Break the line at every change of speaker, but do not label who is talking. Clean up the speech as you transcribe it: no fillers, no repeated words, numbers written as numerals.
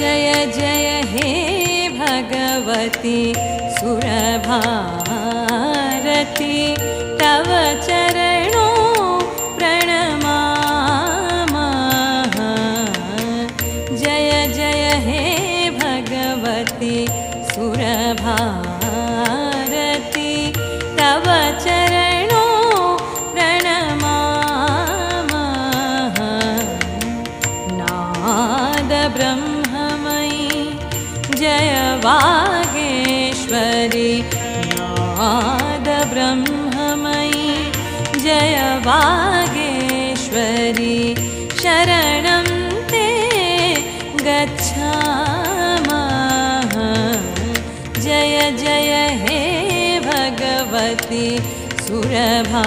जय जय हे भगवती सुरभारती तव चरणों प्रणमामः। जय जय हे भगवती सुरभारती तव चरणों प्रणमामः। नाद ब्रह्ममयी जय वागेश्वरी नाद ब्रह्ममयी जय वागेश्वरी शरणं ते गच्छामः। जय जय हे भगवती सुरभा